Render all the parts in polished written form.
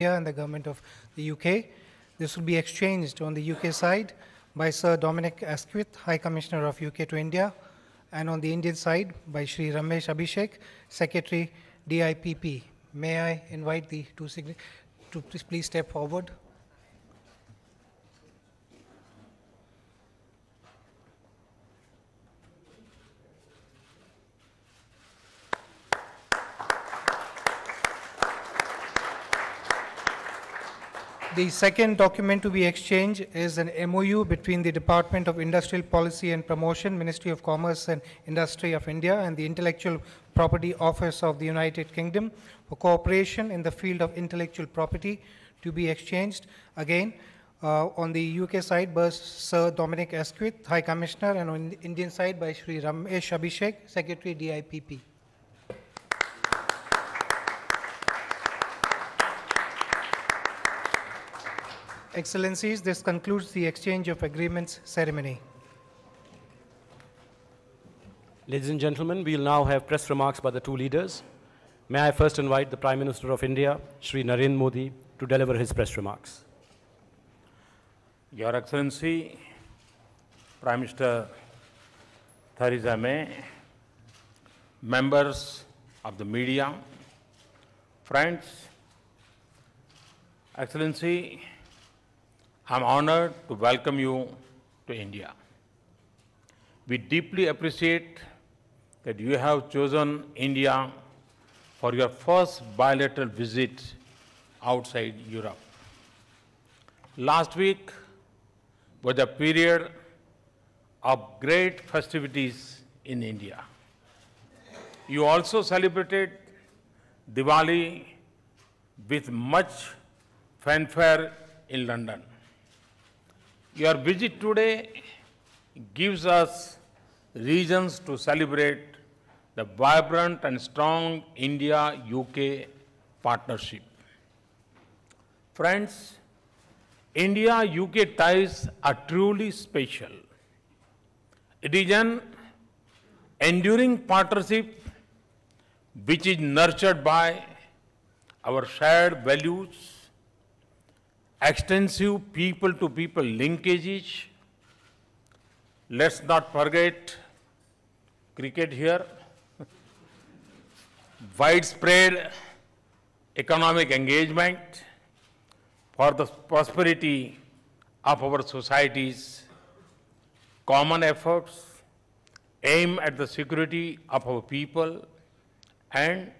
And the government of the UK. This will be exchanged on the UK side by Sir Dominic Asquith, High Commissioner of UK to India, and on the Indian side by Shri Ramesh Abhishek, Secretary DIPP. May I invite the two signatories to please step forward. The second document to be exchanged is an MOU between the Department of Industrial Policy and Promotion, Ministry of Commerce and Industry of India, and the Intellectual Property Office of the United Kingdom for cooperation in the field of intellectual property to be exchanged. Again, on the UK side by Sir Dominic Asquith, High Commissioner, and on the Indian side by Shri Ramesh Abhishek, Secretary DIPP. Excellencies, this concludes the exchange of agreements ceremony. Ladies and gentlemen, we will now have press remarks by the two leaders. May I first invite the Prime Minister of India, Shri Narendra Modi, to deliver his press remarks. Your Excellency, Prime Minister Theresa May, members of the media, friends, Excellency, I'm honored to welcome you to India. We deeply appreciate that you have chosen India for your first bilateral visit outside Europe. Last week was a period of great festivities in India. You also celebrated Diwali with much fanfare in London. Your visit today gives us reasons to celebrate the vibrant and strong India-UK partnership. Friends, India-UK ties are truly special. It is an enduring partnership which is nurtured by our shared values, extensive people-to-people linkages. Let's not forget cricket here. Widespread economic engagement for the prosperity of our societies, common efforts aim at the security of our people, and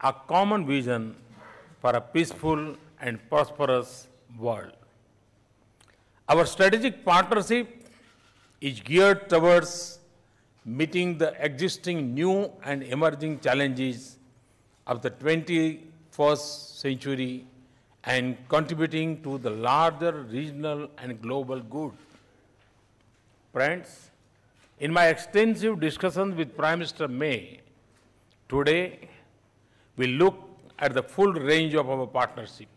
a common vision for a peaceful and prosperous world. Our strategic partnership is geared towards meeting the existing new and emerging challenges of the 21st century and contributing to the larger regional and global good. Friends, in my extensive discussions with Prime Minister May, today we look at the full range of our partnership.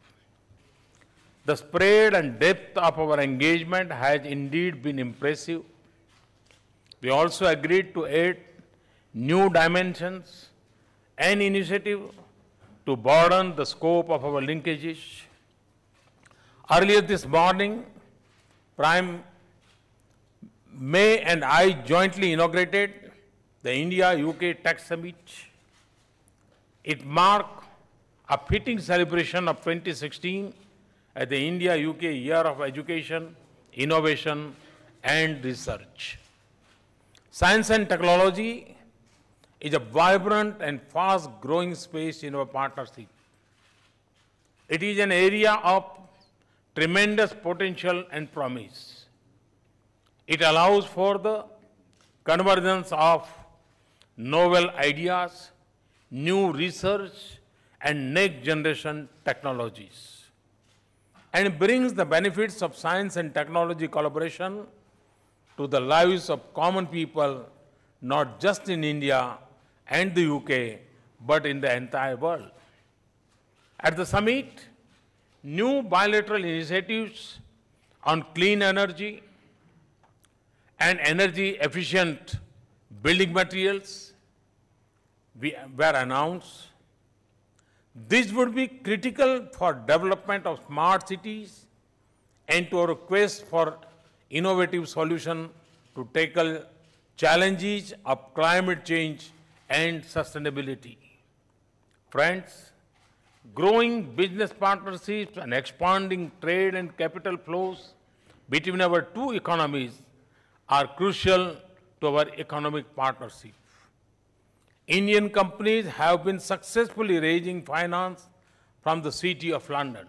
The spread and depth of our engagement has indeed been impressive. We also agreed to add new dimensions and initiatives to broaden the scope of our linkages. Earlier this morning, Prime May and I jointly inaugurated the India-UK Tech Summit. It marked a fitting celebration of 2016 as the India-UK Year of Education, Innovation and Research. Science and technology is a vibrant and fast-growing space in our partnership. It is an area of tremendous potential and promise. It allows for the convergence of novel ideas, new research, and next-generation technologies, and brings the benefits of science and technology collaboration to the lives of common people, not just in India and the UK, but in the entire world. At the summit, new bilateral initiatives on clean energy and energy-efficient building materials were announced. This would be critical for development of smart cities and to our quest for innovative solutions to tackle challenges of climate change and sustainability. Friends, growing business partnerships and expanding trade and capital flows between our two economies are crucial to our economic partnership. Indian companies have been successfully raising finance from the City of London.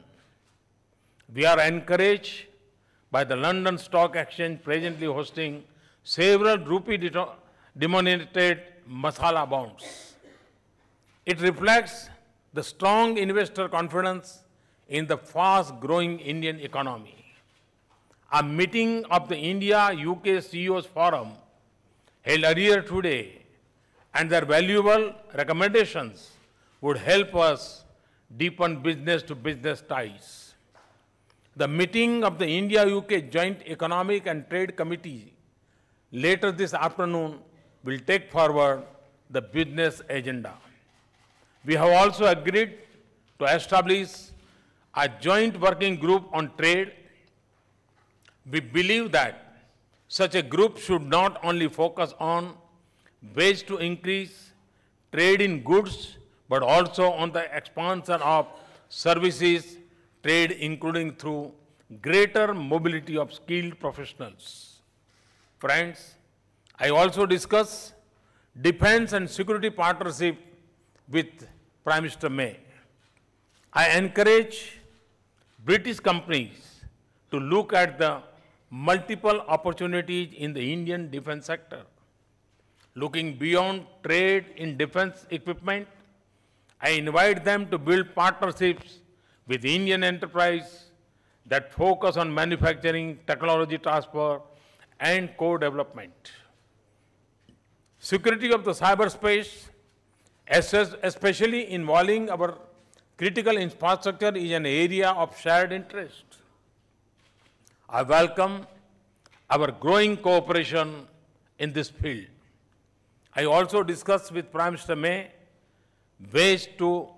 We are encouraged by the London Stock Exchange presently hosting several rupee-denominated masala bonds. It reflects the strong investor confidence in the fast-growing Indian economy. A meeting of the India-UK CEOs Forum held earlier today and their valuable recommendations would help us deepen business-to-business ties. The meeting of the India-UK Joint Economic and Trade Committee later this afternoon will take forward the business agenda. We have also agreed to establish a joint working group on trade. We believe that such a group should not only focus on ways to increase trade in goods, but also on the expansion of services trade, including through greater mobility of skilled professionals. Friends, I also discuss defense and security partnership with Prime Minister May. I encourage British companies to look at the multiple opportunities in the Indian defense sector. Looking beyond trade in defense equipment, I invite them to build partnerships with Indian enterprise that focus on manufacturing, technology transfer, and co-development. Security of the cyberspace, especially involving our critical infrastructure, is an area of shared interest. I welcome our growing cooperation in this field. I also discussed with Prime Minister May ways to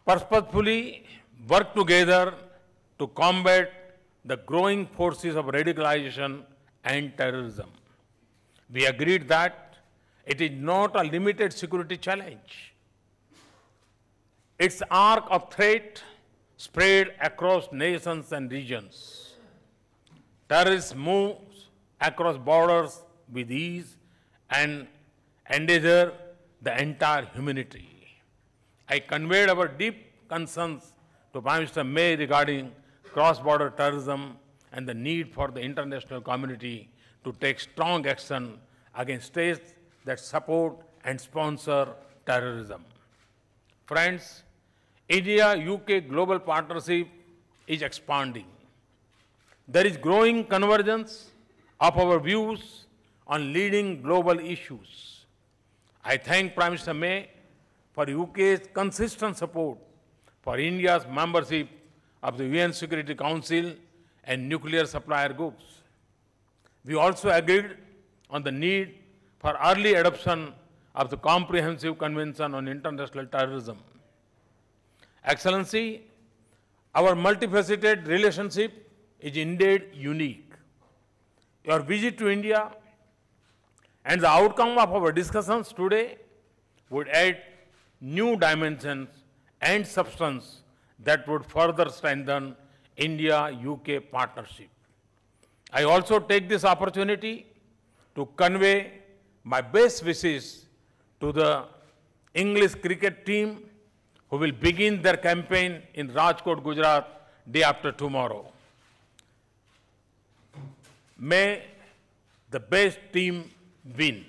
purposefully work together to combat the growing forces of radicalization and terrorism. We agreed that it is not a limited security challenge. Its arc of threat spread across nations and regions. Terrorists move across borders with ease and endanger the entire humanity. I conveyed our deep concerns to Prime Minister May regarding cross-border terrorism and the need for the international community to take strong action against states that support and sponsor terrorism. Friends, India-UK global partnership is expanding. There is growing convergence of our views on leading global issues. I thank Prime Minister May for UK's consistent support for India's membership of the UN Security Council and nuclear supplier groups. We also agreed on the need for early adoption of the Comprehensive Convention on International Terrorism. Excellency, our multifaceted relationship is indeed unique. Your visit to India and the outcome of our discussions today would add new dimensions and substance that would further strengthen India-UK partnership. I also take this opportunity to convey my best wishes to the English cricket team who will begin their campaign in Rajkot, Gujarat, day after tomorrow. May the best team win.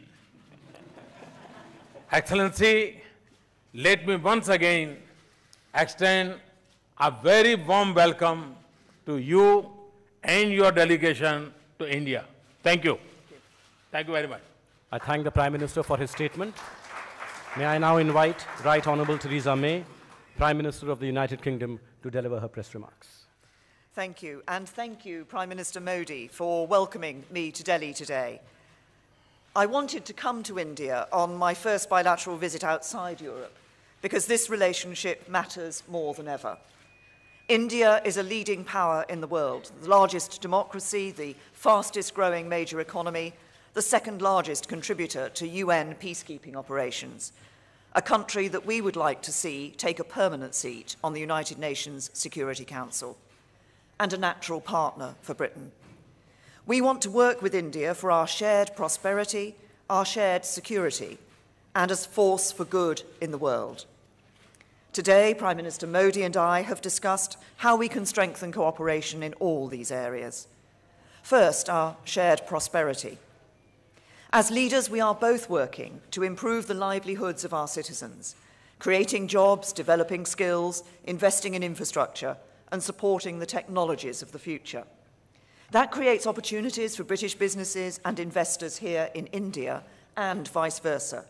Excellency, let me once again extend a very warm welcome to you and your delegation to India. Thank you. Thank you very much. I thank the Prime Minister for his statement. May I now invite Right Honourable Theresa May, Prime Minister of the United Kingdom, to deliver her press remarks. Thank you, and thank you, Prime Minister Modi, for welcoming me to Delhi today. I wanted to come to India on my first bilateral visit outside Europe because this relationship matters more than ever. India is a leading power in the world, the largest democracy, the fastest growing major economy, the second largest contributor to UN peacekeeping operations, a country that we would like to see take a permanent seat on the United Nations Security Council, and a natural partner for Britain. We want to work with India for our shared prosperity, our shared security, and as force for good in the world. Today, Prime Minister Modi and I have discussed how we can strengthen cooperation in all these areas. First, our shared prosperity. As leaders, we are both working to improve the livelihoods of our citizens, creating jobs, developing skills, investing in infrastructure, and supporting the technologies of the future. That creates opportunities for British businesses and investors here in India, and vice versa.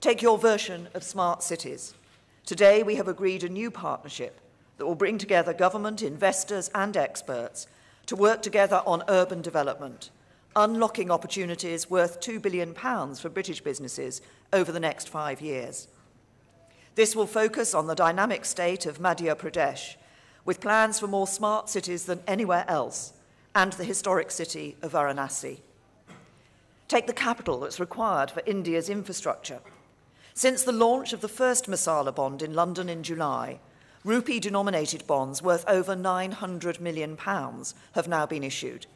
Take your version of smart cities. Today, we have agreed a new partnership that will bring together government, investors, and experts to work together on urban development, unlocking opportunities worth £2 billion for British businesses over the next 5 years. This will focus on the dynamic state of Madhya Pradesh, with plans for more smart cities than anywhere else, and the historic city of Varanasi. Take the capital that's required for India's infrastructure. Since the launch of the first Masala bond in London in July, rupee-denominated bonds worth over £900 million have now been issued,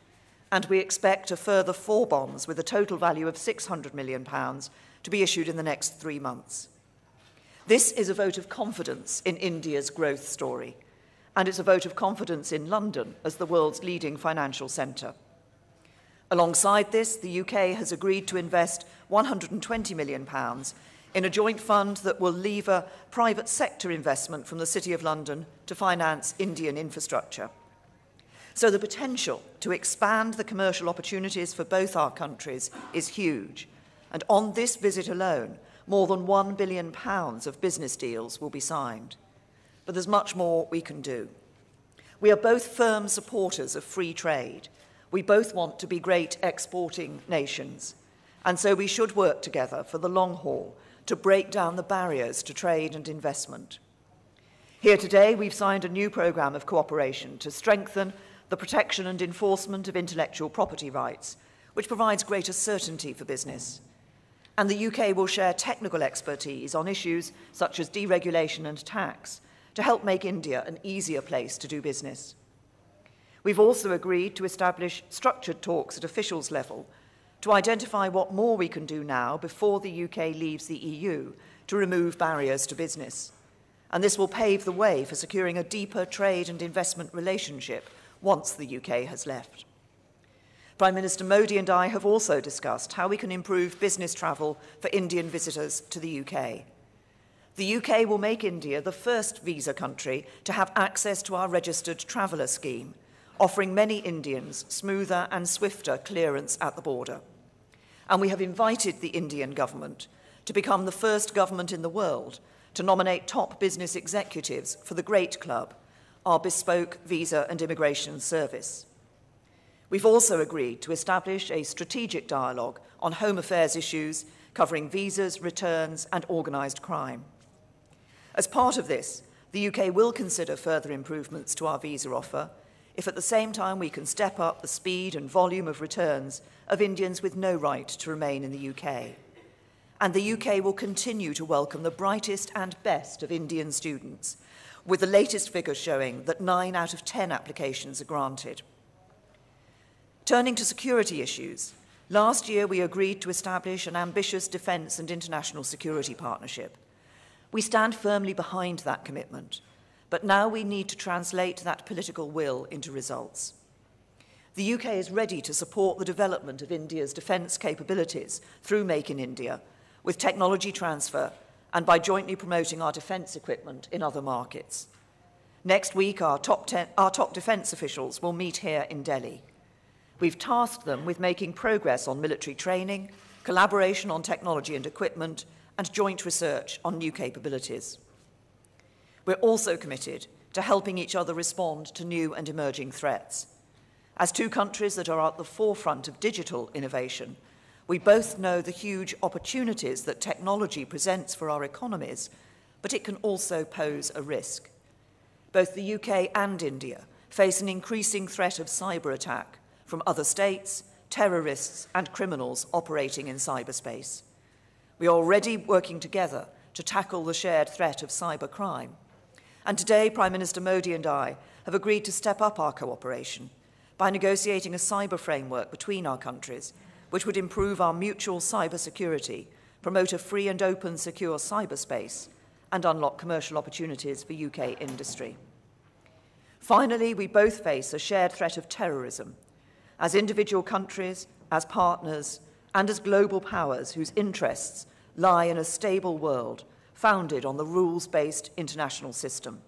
and we expect a further 4 bonds with a total value of £600 million to be issued in the next 3 months. This is a vote of confidence in India's growth story, and it's a vote of confidence in London as the world's leading financial centre. Alongside this, the UK has agreed to invest £120 million in a joint fund that will lever private sector investment from the City of London to finance Indian infrastructure. So the potential to expand the commercial opportunities for both our countries is huge, and on this visit alone, more than £1 billion of business deals will be signed. But there's much more we can do. We are both firm supporters of free trade. We both want to be great exporting nations, and so we should work together for the long haul to break down the barriers to trade and investment. Here today, we've signed a new programme of cooperation to strengthen the protection and enforcement of intellectual property rights, which provides greater certainty for business. And the UK will share technical expertise on issues such as deregulation and tax to help make India an easier place to do business. We've also agreed to establish structured talks at officials level to identify what more we can do now before the UK leaves the EU to remove barriers to business. And this will pave the way for securing a deeper trade and investment relationship once the UK has left. Prime Minister Modi and I have also discussed how we can improve business travel for Indian visitors to the UK. The UK will make India the first visa country to have access to our registered traveller scheme, offering many Indians smoother and swifter clearance at the border. And we have invited the Indian government to become the first government in the world to nominate top business executives for the Great Club, our bespoke visa and immigration service. We've also agreed to establish a strategic dialogue on home affairs issues covering visas, returns, and organised crime. As part of this, the UK will consider further improvements to our visa offer if at the same time we can step up the speed and volume of returns of Indians with no right to remain in the UK. And the UK will continue to welcome the brightest and best of Indian students, with the latest figures showing that 9 out of 10 applications are granted. Turning to security issues, last year we agreed to establish an ambitious defence and international security partnership. We stand firmly behind that commitment, but now we need to translate that political will into results. The UK is ready to support the development of India's defence capabilities through Make in India, with technology transfer and by jointly promoting our defence equipment in other markets. Next week, our top defence officials will meet here in Delhi. We've tasked them with making progress on military training, collaboration on technology and equipment, and joint research on new capabilities. We're also committed to helping each other respond to new and emerging threats. As two countries that are at the forefront of digital innovation, we both know the huge opportunities that technology presents for our economies, but it can also pose a risk. Both the UK and India face an increasing threat of cyber attack from other states, terrorists, and criminals operating in cyberspace. We are already working together to tackle the shared threat of cybercrime. And today, Prime Minister Modi and I have agreed to step up our cooperation by negotiating a cyber framework between our countries, which would improve our mutual cyber security, promote a free and open secure cyberspace, and unlock commercial opportunities for UK industry. Finally, we both face a shared threat of terrorism, as individual countries, as partners, and as global powers whose interests lie in a stable world founded on the rules-based international system.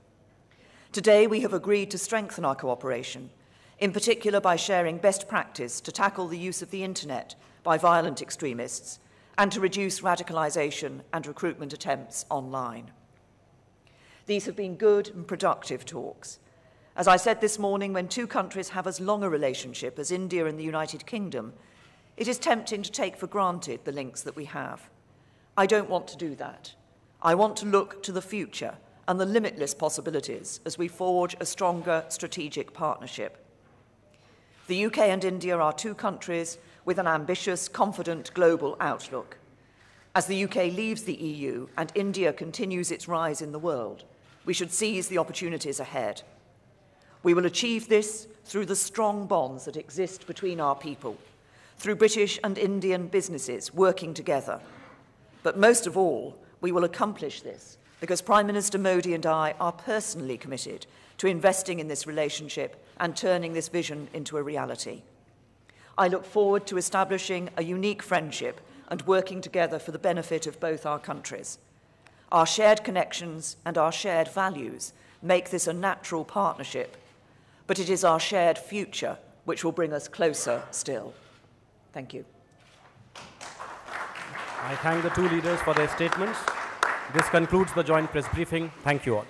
Today, we have agreed to strengthen our cooperation, in particular by sharing best practice to tackle the use of the internet by violent extremists and to reduce radicalisation and recruitment attempts online. These have been good and productive talks. As I said this morning, when two countries have as long a relationship as India and the United Kingdom, it is tempting to take for granted the links that we have. I don't want to do that. I want to look to the future and the limitless possibilities as we forge a stronger strategic partnership. The UK and India are two countries with an ambitious, confident global outlook. As the UK leaves the EU and India continues its rise in the world, we should seize the opportunities ahead. We will achieve this through the strong bonds that exist between our people, through British and Indian businesses working together. But most of all, we will accomplish this because Prime Minister Modi and I are personally committed to investing in this relationship and turning this vision into a reality. I look forward to establishing a unique friendship and working together for the benefit of both our countries. Our shared connections and our shared values make this a natural partnership, but it is our shared future which will bring us closer still. Thank you. I thank the two leaders for their statements. This concludes the joint press briefing. Thank you all.